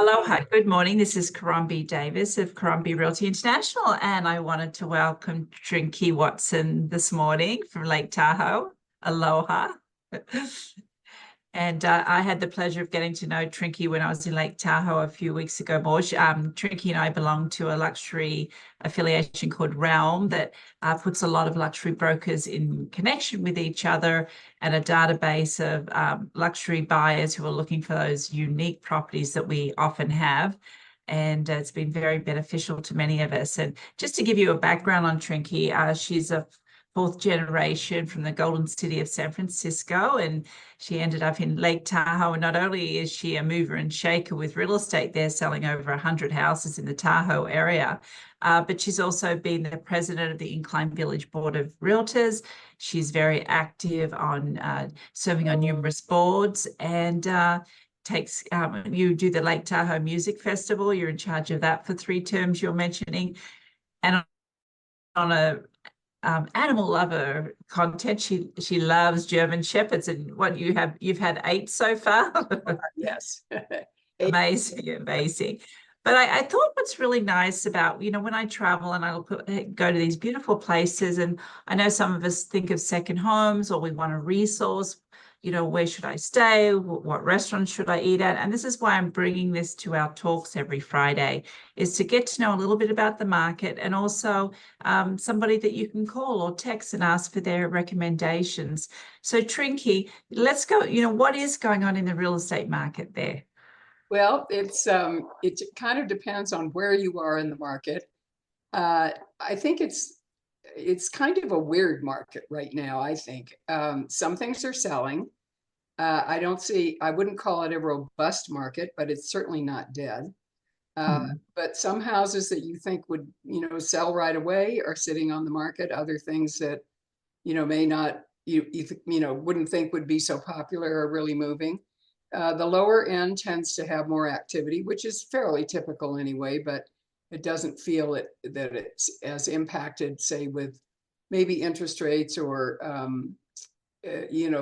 Aloha, good morning. This is Caron B Davis of Caron B Realty International, and I wanted to welcome Trinkie Watson this morning from Lake Tahoe. Aloha. And I had the pleasure of getting to know Trinkie when I was in Lake Tahoe a few weeks ago. Trinkie and I belong to a luxury affiliation called Realm that puts a lot of luxury brokers in connection with each other and a database of luxury buyers who are looking for those unique properties that we often have. And it's been very beneficial to many of us. And just to give you a background on Trinkie, she's a fourth generation from the Golden City of San Francisco, and she ended up in Lake Tahoe. And not only is she a mover and shaker with real estate there, selling over 100 houses in the Tahoe area, but she's also been the president of the Incline Village Board of Realtors. She's very active on serving on numerous boards and you do the Lake Tahoe Music Festival. You're in charge of that for 3 terms you're mentioning. And on a animal lover content. She loves German Shepherds, and you've had 8 so far. Yes. Amazing. But I thought what's really nice about, when I travel and go to these beautiful places, and I know some of us think of second homes, or we want a resource, where should I stay? What restaurants should I eat at? And this is why I'm bringing this to our talks every Friday, is to get to know a little bit about the market, and also somebody that you can call or text and ask for their recommendations. So Trinkie, let's go, what is going on in the real estate market there? Well, it kind of depends on where you are in the market. I think it's kind of a weird market right now. I think some things are selling. I wouldn't call it a robust market, but it's certainly not dead. But some houses that you think would, sell right away are sitting on the market. Other things that, may not, wouldn't think would be so popular are really moving. The lower end tends to have more activity, which is fairly typical anyway, but it doesn't feel that it's as impacted, say, with maybe interest rates, or,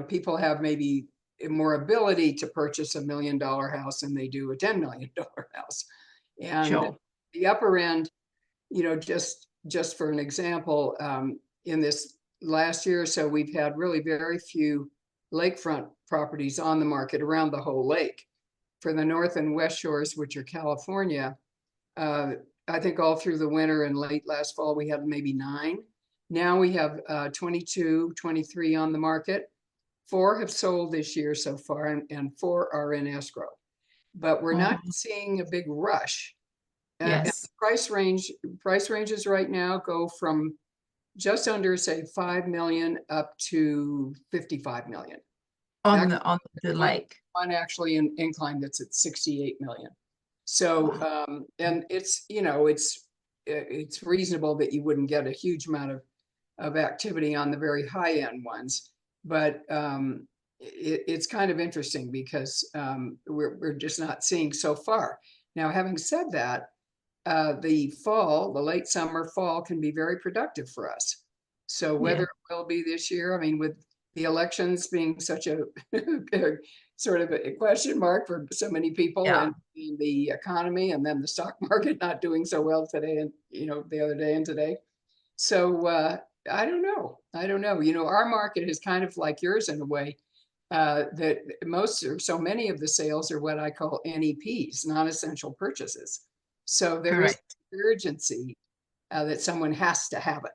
people have maybe more ability to purchase $1 million house than they do a $10 million house. And Sure. The upper end, just for an example, in this last year or so, we've had really very few lakefront properties on the market around the whole lake. For the north and west shores, which are California, I think all through the winter and late last fall, we had maybe 9. Now we have 22, 23 on the market. 4 have sold this year so far, and 4 are in escrow. But we're not seeing a big rush. Yes. And price ranges right now go from just under, say, 5 million up to 55 million. On the lake. One actually in Incline that's at 68 million. So, and it's, it's reasonable that you wouldn't get a huge amount of activity on the very high end ones, but it's kind of interesting because we're just not seeing so far. Now, having said that, the late summer, fall can be very productive for us. So whether it will be this year, I mean, with the elections being such a sort of a question mark for so many people, and the economy, and then the stock market not doing so well today, and the other day and today. So I don't know. Our market is kind of like yours in a way, that so many of the sales are what I call NEPs, non-essential purchases. So there is urgency that someone has to have it.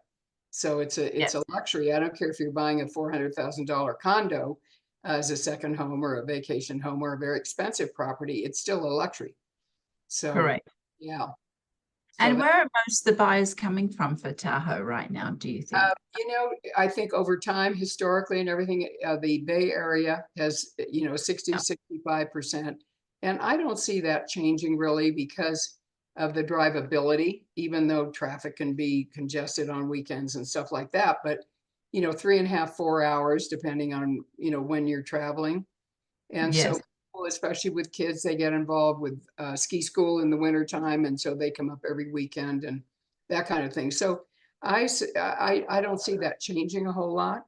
So it's a luxury. I don't care if you're buying a $400,000 condo as a second home, or a vacation home, or a very expensive property. It's still a luxury. So correct. Yeah. And where are most of the buyers coming from for Tahoe right now, do you think? I think over time, historically and everything, the Bay Area has, 60 to 65%. And I don't see that changing really because of the drivability, even though traffic can be congested on weekends and stuff like that. But, 3.5, 4 hours, depending on, when you're traveling. And so, especially with kids, they get involved with ski school in the wintertime. And so they come up every weekend and that kind of thing. So I don't see that changing a whole lot.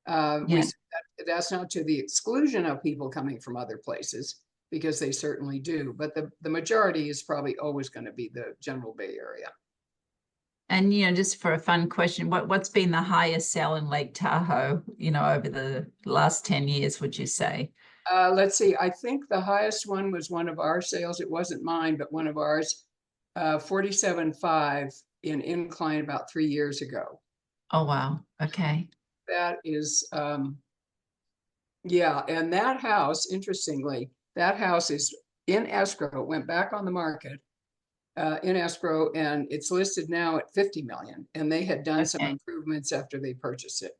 That's not to the exclusion of people coming from other places. because they certainly do. But the majority is probably always going to be the general Bay Area. And, just for a fun question, what's been the highest sell in Lake Tahoe, over the last 10 years, would you say? Let's see. I think the highest one was one of our sales. It wasn't mine, but one of ours, 47.5 in Incline about 3 years ago. Oh, wow. Okay. That is, yeah. And that house, interestingly, that house is in escrow, went back on the market in escrow, and it's listed now at 50 million. And they had done some Okay. improvements after they purchased it.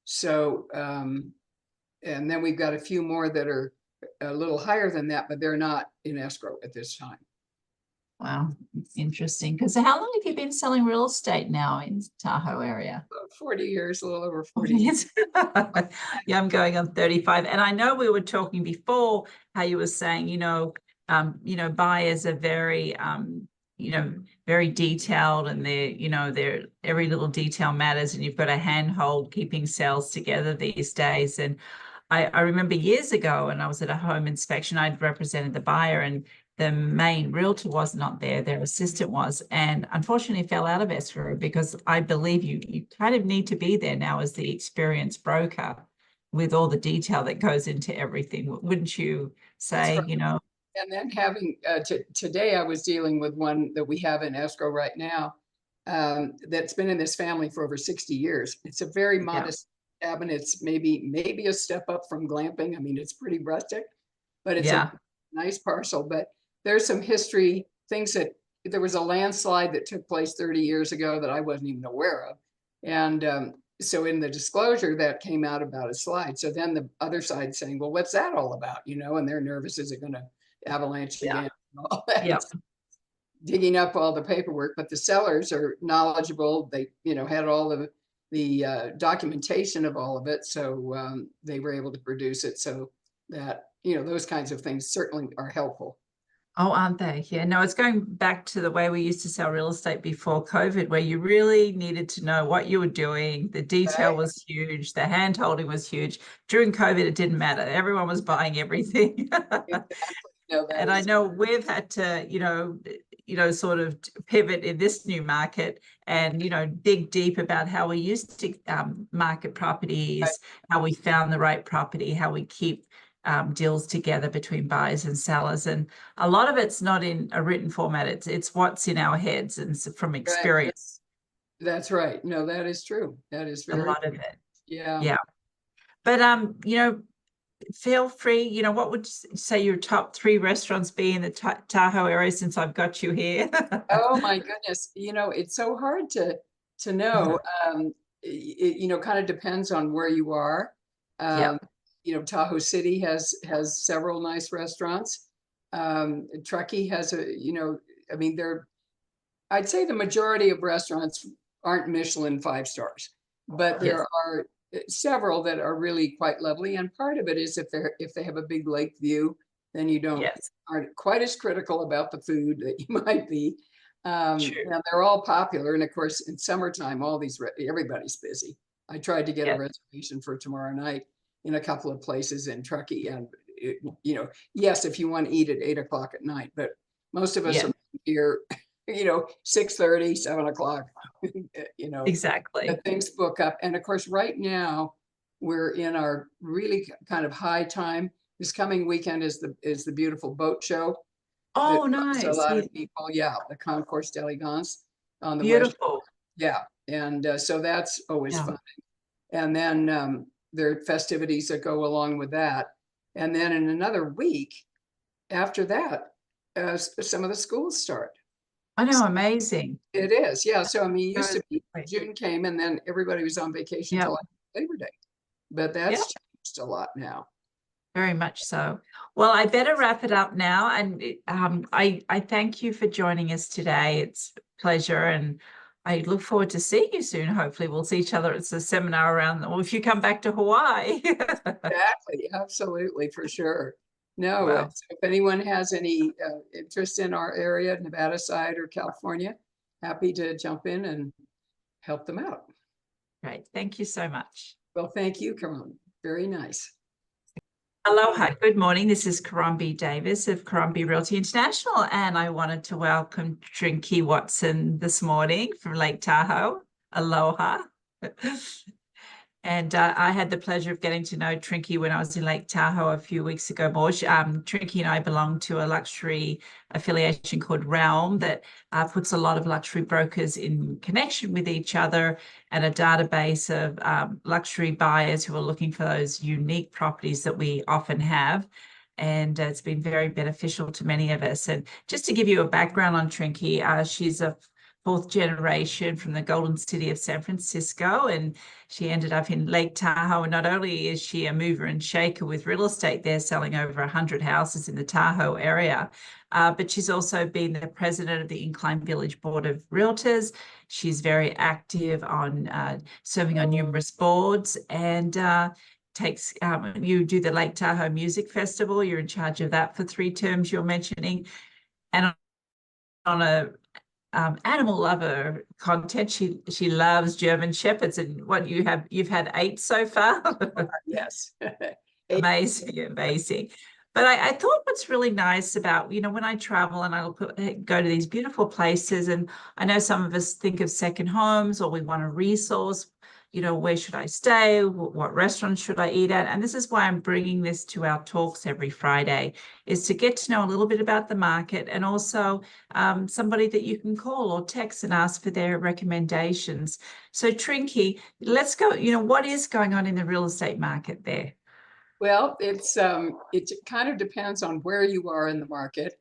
So, and then we've got a few more that are a little higher than that, but they're not in escrow at this time. Wow. Interesting. Because how long have you been selling real estate now in Tahoe area? About 40 years, a little over 40 Yes. Yeah, I'm going on 35. And I know we were talking before how you were saying, buyers are very, very detailed, and they're every little detail matters, and you've got a handhold keeping sales together these days. And I remember years ago, when I was at a home inspection, I'd represented the buyer, and the main realtor was not there, their assistant was, and unfortunately fell out of escrow, because I believe you kind of need to be there now as the experienced broker with all the detail that goes into everything. Wouldn't you say, Right. And then having, today I was dealing with one that we have in escrow right now, that's been in this family for over 60 years. It's a very modest cabin. It's maybe a step up from glamping. I mean, it's pretty rustic, but it's a nice parcel. But there's some history, things that there was a landslide that took place 30 years ago that I wasn't even aware of. And so in the disclosure that came out about a slide. So then the other side saying, well, what's that all about? And they're nervous. Is it going to avalanche again? And all that. Yeah. Digging up all the paperwork, but the sellers are knowledgeable. They, had all of the documentation of all of it. So they were able to produce it. So that, those kinds of things certainly are helpful. Oh, aren't they? Yeah, no, it's going back to the way we used to sell real estate before COVID, where you really needed to know what you were doing. The detail Right. was huge. The hand holding was huge. During COVID, it didn't matter. Everyone was buying everything. Exactly. No, that And I is know we've had to, sort of pivot in this new market, and, dig deep about how we used to market properties, right. how we found the right property, how we keep deals together between buyers and sellers. And a lot of it's not in a written format. It's what's in our heads, and from experience. That's right. No, that is true. That is A very, lot of it. yeah. Yeah. But feel free, what would you say your top 3 restaurants be in the Tahoe area, since I've got you here? Oh my goodness. It's so hard to know. It kind of depends on where you are. Yeah. Um, Tahoe City has several nice restaurants. Truckee has I mean, I'd say the majority of restaurants aren't Michelin 5 stars, but there Yes. are several that are really quite lovely. And part of it is if they have a big lake view, then you Yes. aren't quite as critical about the food that you might be. True. Now they're all popular, and of course in summertime, everybody's busy. I tried to get a Yes. reservation for tomorrow night in a couple of places in Truckee, and yes, if you want to eat at 8 o'clock at night, but most of us Yeah. are here 6:30, 7 o'clock, Exactly. that things book up. And of course, right now we're in our really kind of high time. This coming weekend is the beautiful boat show that Oh, draws a nice. lot Yeah. of people. Yeah, the Concourse d'Elegance on the west. Beautiful. Yeah, and so that's always Yeah. fun. And then there are festivities that go along with that. And then in another week after that, some of the schools start. I know. Amazing. It is, yeah. So I mean, it used to be Great. June came and then everybody was on vacation Yeah. till like Labor Day, but Yeah. that's changed a lot now. Very much so. Well, I better wrap it up now. And I thank you for joining us today. It's a pleasure. And I look forward to seeing you soon. Hopefully we'll see each other. It's a seminar around, or if you come back to Hawaii. Exactly, absolutely, for sure. No, Well, if anyone has any interest in our area, Nevada side or California, happy to jump in and help them out. great. Thank you so much. Well, thank you, Caron. Very nice. Aloha, good morning. This is Caron B Davis of Caron B Realty International, and I wanted to welcome Trinkie Watson this morning from Lake Tahoe. Aloha. And I had the pleasure of getting to know Trinkie when I was in Lake Tahoe a few weeks ago, Morsh. Trinkie and I belong to a luxury affiliation called Realm that puts a lot of luxury brokers in connection with each other and a database of luxury buyers who are looking for those unique properties that we often have. And it's been very beneficial to many of us. And just to give you a background on Trinkie, she's a fourth generation from the Golden City of San Francisco, and she ended up in Lake Tahoe. And not only is she a mover and shaker with real estate there, selling over 100 houses in the Tahoe area, but she's also been the president of the Incline Village Board of Realtors. She's very active on serving on numerous boards and you do the Lake Tahoe Music Festival. You're in charge of that for 3 terms you're mentioning. And on a animal lover content. She loves German Shepherds, and you've had 8 so far. Yes. Amazing, amazing. But I thought what's really nice about, when I travel and go to these beautiful places, and I know some of us think of second homes or we want a resource, where should I stay? What restaurants should I eat at? And this is why I'm bringing this to our talks every Friday, is to get to know a little bit about the market, and also somebody that you can call or text and ask for their recommendations. So Trinkie, let's go, what is going on in the real estate market there? Well, it kind of depends on where you are in the market.